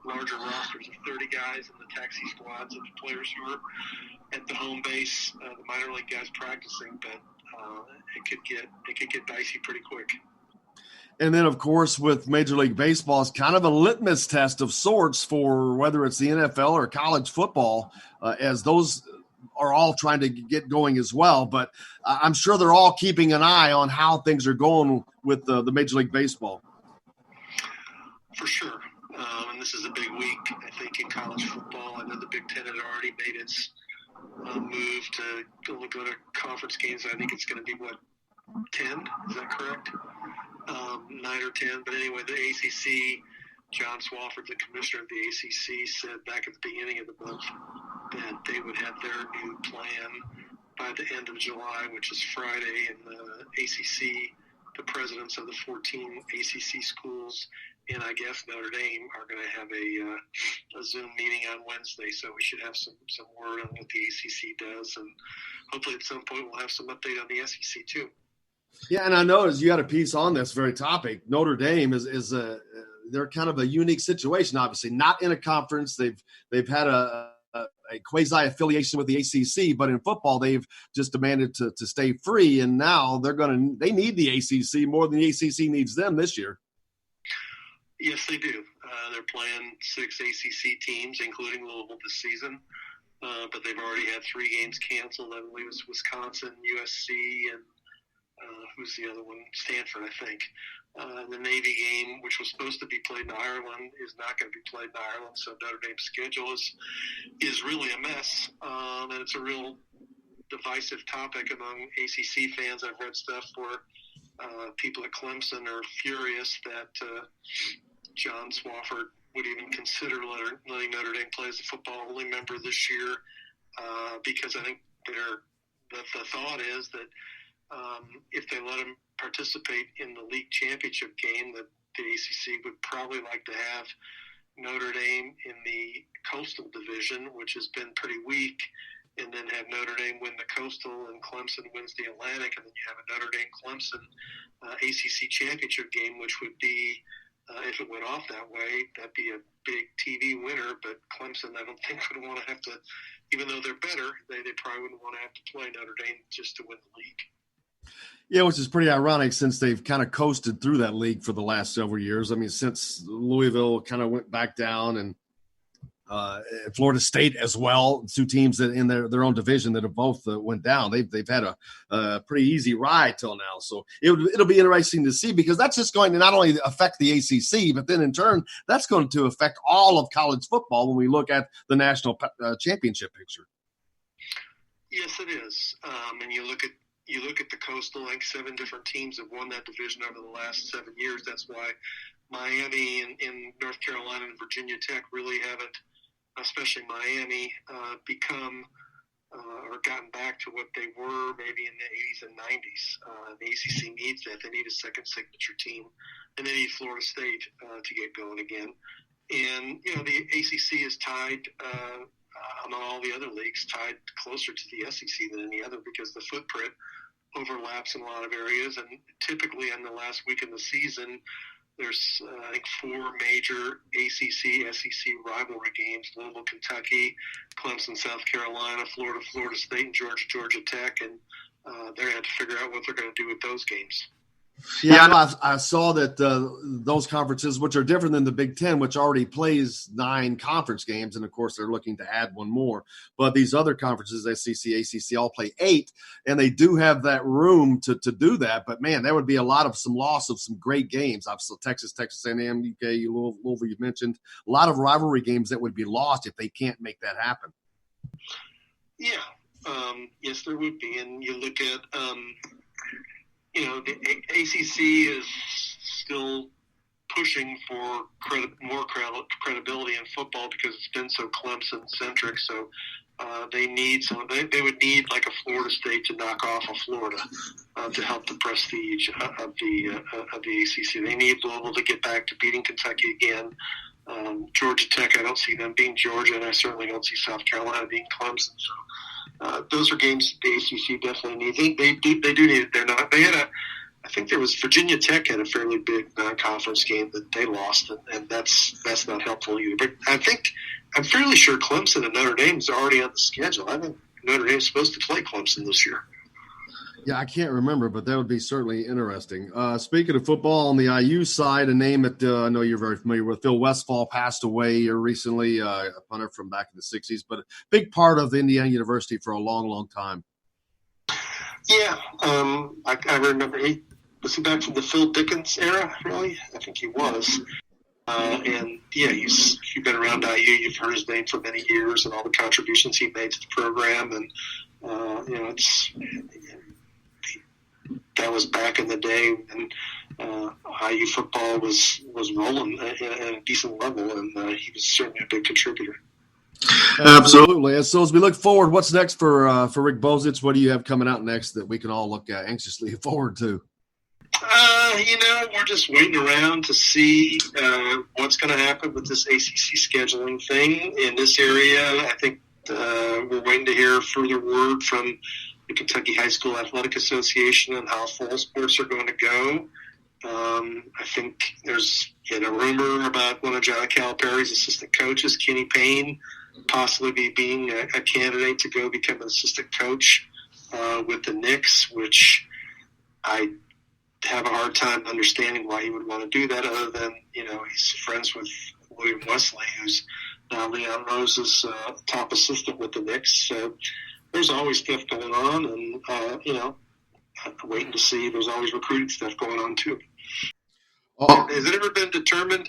rosters of 30 guys and the taxi squads of players who are at the home base, the minor league guys practicing, but it could get dicey pretty quick. And then, of course, with Major League Baseball, it's kind of a litmus test of sorts for whether it's the NFL or college football, as those are all trying to get going as well. But I'm sure they're all keeping an eye on how things are going with the Major League Baseball. For sure. And this is a big week, I think, in college football. I know the Big Ten had already made its move to go to conference games. I think it's going to be, 10? Is that correct? 9 or 10. But anyway, the ACC, John Swofford, the commissioner of the ACC, said back at the beginning of the month that they would have their new plan by the end of July, which is Friday. And the ACC, the presidents of the 14 ACC schools, and I guess Notre Dame, are going to have a Zoom meeting on Wednesday, so we should have some word on what the ACC does, and hopefully at some point we'll have some update on the SEC too. Yeah, and I noticed you had a piece on this very topic. Notre Dame is they're kind of a unique situation. Obviously, not in a conference. They've had a quasi affiliation with the ACC, but in football they've just demanded to stay free, and now they need the ACC more than the ACC needs them this year. Yes, they do. They're playing 6 ACC teams, including Louisville this season. But they've already had 3 games canceled. I believe it was Wisconsin, USC, and who's the other one? Stanford, I think. The Navy game, which was supposed to be played in Ireland, is not going to be played in Ireland. So Notre Dame's schedule is really a mess. And it's a real divisive topic among ACC fans. I've read stuff where people at Clemson are furious that John Swofford would even consider letting Notre Dame play as a football-only member this year, because I think the thought is that if they let him participate in the league championship game, that the ACC would probably like to have Notre Dame in the Coastal Division, which has been pretty weak, and then have Notre Dame win the Coastal and Clemson wins the Atlantic, and then you have a Notre Dame-Clemson ACC championship game, which would be, if it went off that way, that'd be a big TV winner. But Clemson, I don't think would want to have to, even though they're better, they probably wouldn't want to have to play Notre Dame just to win the league. Yeah, which is pretty ironic since they've kind of coasted through that league for the last several years. I mean, since Louisville kind of went back down, and Florida State as well, two teams that in their own division that have both went down. They've had a pretty easy ride till now. So it'll be interesting to see, because that's just going to not only affect the ACC, but then in turn that's going to affect all of college football when we look at the national championship picture. Yes, it is. And you look at the Coastal, like 7 different teams have won that division over the last 7 years. That's why Miami and North Carolina and Virginia Tech really haven't, especially Miami, become or gotten back to what they were maybe in the 80s and 90s. The ACC needs that. They need a second signature team, and they need Florida State to get going again. And, the ACC is tied among all the other leagues, tied closer to the SEC than any other, because the footprint overlaps in a lot of areas. And typically in the last week of the season, there's, I think, 4 major ACC, SEC rivalry games: Louisville, Kentucky, Clemson, South Carolina, Florida, Florida State, and Georgia Tech. And they're going to have to figure out what they're going to do with those games. Yeah, I saw that those conferences, which are different than the Big Ten, which already plays 9 conference games, and of course they're looking to add one more. But these other conferences, SEC, ACC, all play 8, and they do have that room to do that. But man, there would be some loss of some great games. I've saw Texas A&M, UK, Louisville, you mentioned a lot of rivalry games that would be lost if they can't make that happen. Yeah, yes, there would be. And you look at the ACC is still pushing for more credibility in football because it's been so Clemson-centric. So they need they would need like a Florida State to knock off a Florida to help the prestige of the ACC. They need Louisville to get back to beating Kentucky again. Georgia Tech, I don't see them beating Georgia, and I certainly don't see South Carolina beating Clemson. So those are games the ACC definitely needs. They do need it. I think there was Virginia Tech had a fairly big non-conference game that they lost, and that's not helpful either. But I'm fairly sure Clemson and Notre Dame is already on the schedule. I think Notre Dame's supposed to play Clemson this year. Yeah, I can't remember, but that would be certainly interesting. Speaking of football, on the IU side, a name that I know you're very familiar with, Phil Westphal passed away recently, a punter from back in the 60s, but a big part of Indiana University for a long, long time. Yeah, I remember was he back from the Phil Dickens era, really? I think he was. And, yeah, you've been around IU. You've heard his name for many years and all the contributions he made to the program. And, that was back in the day when IU football was rolling at a decent level, and he was certainly a big contributor. Absolutely. And so as we look forward, what's next for Rick Bozich? What do you have coming out next that we can all look anxiously forward to? We're just waiting around to see what's going to happen with this ACC scheduling thing in this area. I think we're waiting to hear further word from the Kentucky High School Athletic Association on how fall sports are going to go. I think there's a rumor about one of John Calipari's assistant coaches, Kenny Payne, possibly being a candidate to go become an assistant coach with the Knicks, which I have a hard time understanding why he would want to do that, other than, he's friends with William Wesley, who's now Leon Rose's top assistant with the Knicks. So there's always stuff going on, and, I'm waiting to see. There's always recruiting stuff going on, too. Has it ever been determined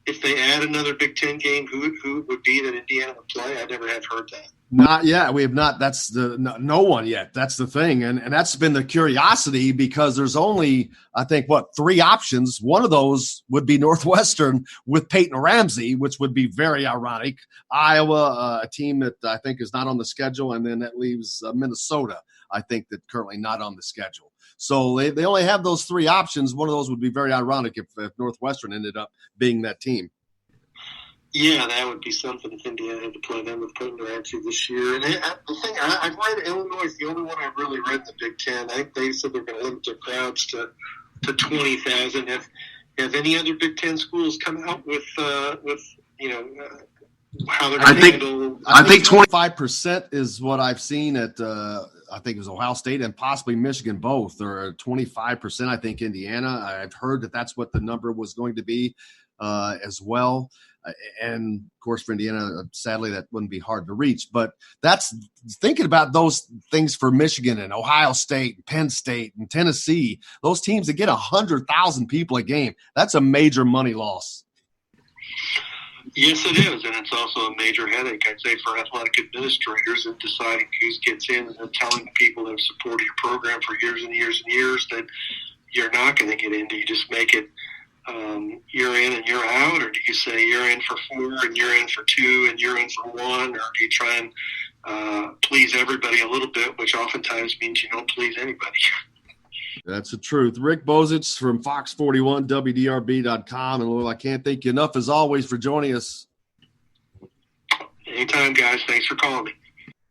if they add another Big Ten game, who it would be that Indiana would play? I never have heard that. Not yet. We have not. That's no one yet. That's the thing. And that's been the curiosity, because there's only, I think, 3 options. One of those would be Northwestern with Peyton Ramsey, which would be very ironic. Iowa, a team that I think is not on the schedule. And then that leaves Minnesota, I think, that currently not on the schedule. So they only have those 3 options. One of those would be very ironic if Northwestern ended up being that team. Yeah, that would be something if Indiana had to play them with Peyton Ramsey this year. And the thing, I've read Illinois is the only one I've really read in the Big Ten. I think they said they're going to limit their crowds to 20,000. Have any other Big Ten schools come out with how they're going to handle? I think 25% is what I've seen at I think it was Ohio State and possibly Michigan both, or 25%. I think Indiana. I've heard that that's what the number was going to be as well. And of course, for Indiana, sadly, that wouldn't be hard to reach. But that's thinking about those things for Michigan and Ohio State, and Penn State, and Tennessee. Those teams that get 100,000 people a game. That's a major money loss. Yes, it is, and it's also a major headache, I'd say, for athletic administrators in deciding who gets in and then telling people that have supported your program for years and years and years that you're not going to get in. Do you just make it you're in and you're out, or do you say you're in for 4 and you're in for 2 and you're in for 1, or do you try and please everybody a little bit, which oftentimes means you don't please anybody? That's the truth. Rick Bozich from Fox 41, WDRB.com. And Lord, I can't thank you enough, as always, for joining us. Anytime, guys. Thanks for calling me.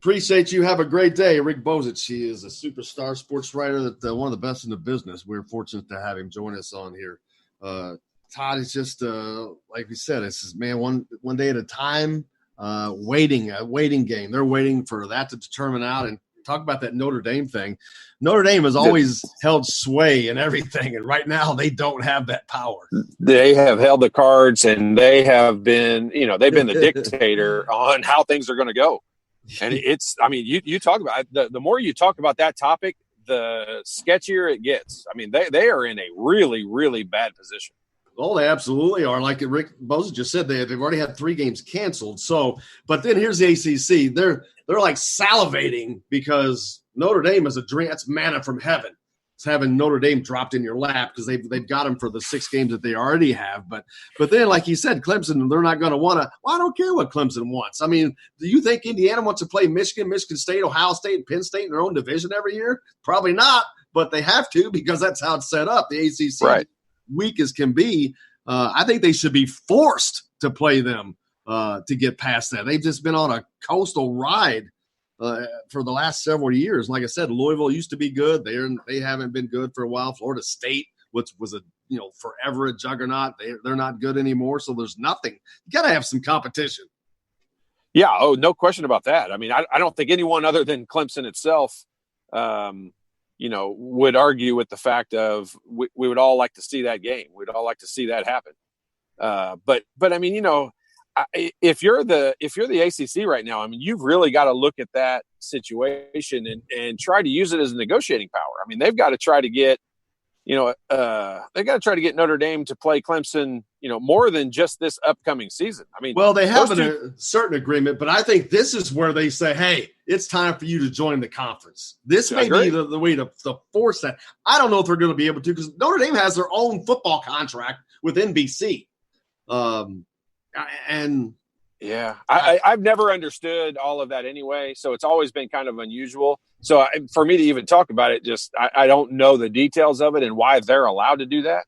Appreciate you. Have a great day. Rick Bozich, he is a superstar sports writer, that one of the best in the business. We're fortunate to have him join us on here. Todd, is just like we said, it's just, man, one day at a time, a waiting game. They're waiting for that to determine out. And talk about that Notre Dame thing. Notre Dame has always held sway in everything, and right now they don't have that power. They have held the cards, and they have been, they've been the dictator on how things are going to go. And it's, I mean, you talk about it, the more you talk about that topic, the sketchier it gets. I mean, they are in a really, really bad position. Oh, they absolutely are. Like Rick Bozich just said, they've already had 3 games canceled. So, but then here's the ACC. They're like salivating because Notre Dame is a dream. That's manna from heaven. It's having Notre Dame dropped in your lap because they've got them for the 6 games that they already have. But then, like you said, Clemson, they're not going to want to. Well, I don't care what Clemson wants. I mean, do you think Indiana wants to play Michigan, Michigan State, Ohio State, and Penn State in their own division every year? Probably not. But they have to, because that's how it's set up. The ACC, right, weak as can be. I think they should be forced to play them to get past that. They've just been on a coastal ride for the last several years. Like I said, Louisville used to be good. They haven't been good for a while. Florida State, which was forever a juggernaut, they're not good anymore. So there's nothing. You got to have some competition. Yeah. Oh, no question about that. I mean, I don't think anyone other than Clemson itself, would argue with the fact of we would all like to see that game. We'd all like to see that happen. But I mean, if you're the ACC right now, I mean, you've really got to look at that situation and try to use it as a negotiating power. I mean, they've got to try to get, Notre Dame to play Clemson, more than just this upcoming season. I mean, well, they have a certain agreement, but I think this is where they say, hey, it's time for you to join the conference. This may be the way to force that. I don't know if they're going to be able to, because Notre Dame has their own football contract with NBC. I've never understood all of that anyway. So it's always been kind of unusual. So for me to even talk about it, I don't know the details of it and why they're allowed to do that.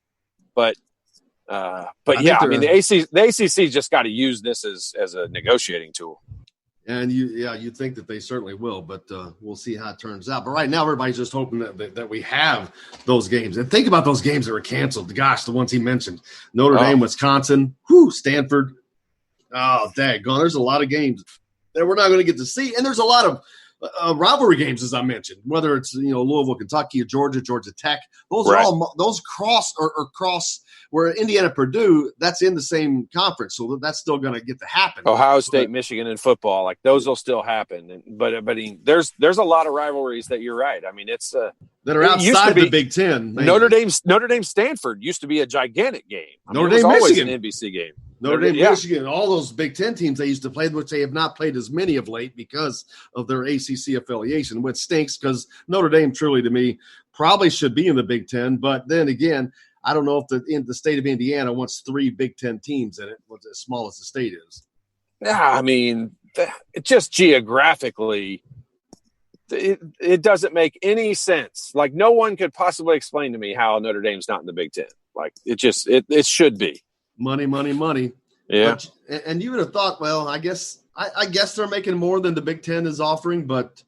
But the ACC just got to use this as a negotiating tool. And you think that they certainly will, but we'll see how it turns out. But right now, everybody's just hoping that we have those games. And think about those games that were canceled. Gosh, the ones he mentioned: Notre Dame, Wisconsin, Stanford. Oh, daggone! There's a lot of games that we're not going to get to see, and there's a lot of rivalry games, as I mentioned. Whether it's Louisville, Kentucky, or Georgia Tech. Those are all those cross where Indiana, Purdue, that's in the same conference, so that's still going to get to happen. Ohio State, Michigan, and football, like those will still happen. But there's a lot of rivalries that you're right. I mean, it's that are outside the Big Ten. Notre Dame Stanford used to be a gigantic game. Notre Dame Michigan, an NBC game. Notre Dame, Michigan, all those Big Ten teams they used to play, which they have not played as many of late because of their ACC affiliation, which stinks because Notre Dame truly, to me, probably should be in the Big Ten. But then again, I don't know if the state of Indiana wants 3 Big Ten teams in it, as small as the state is. Yeah, I mean, it just geographically, it doesn't make any sense. Like, no one could possibly explain to me how Notre Dame's not in the Big Ten. Like, it should be. Money. Yeah. But, and you would have thought, well, I guess they're making more than the Big Ten is offering, but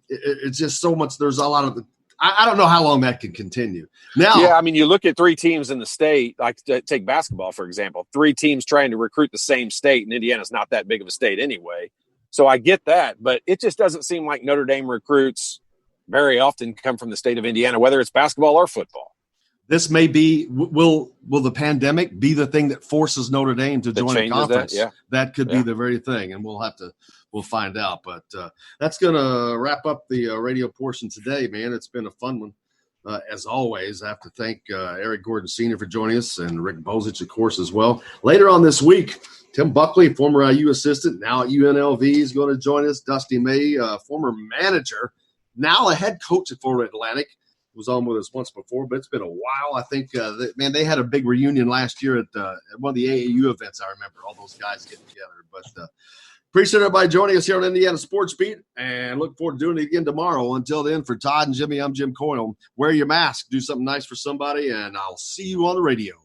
it's just so much. There's a lot of I don't know how long that can continue. Now, yeah, I mean, you look at 3 teams in the state, like take basketball, for example, 3 teams trying to recruit the same state, and Indiana's not that big of a state anyway. So I get that, but it just doesn't seem like Notre Dame recruits very often come from the state of Indiana, whether it's basketball or football. This may be will the pandemic be the thing that forces Notre Dame to join a conference? That could be the very thing, and we'll find out. But that's going to wrap up the radio portion today, man. It's been a fun one. As always, I have to thank Eric Gordon Sr. for joining us and Rick Bozich, of course, as well. Later on this week, Tim Buckley, former IU assistant, now at UNLV, is going to join us. Dusty May, former manager, now a head coach at Florida Atlantic, was on with us once before, but it's been a while. I think, they had a big reunion last year at one of the AAU events. I remember all those guys getting together. But appreciate everybody joining us here on Indiana Sports Beat, and look forward to doing it again tomorrow. Until then, for Todd and Jimmy, I'm Jim Coyle. Wear your mask, do something nice for somebody, and I'll see you on the radio.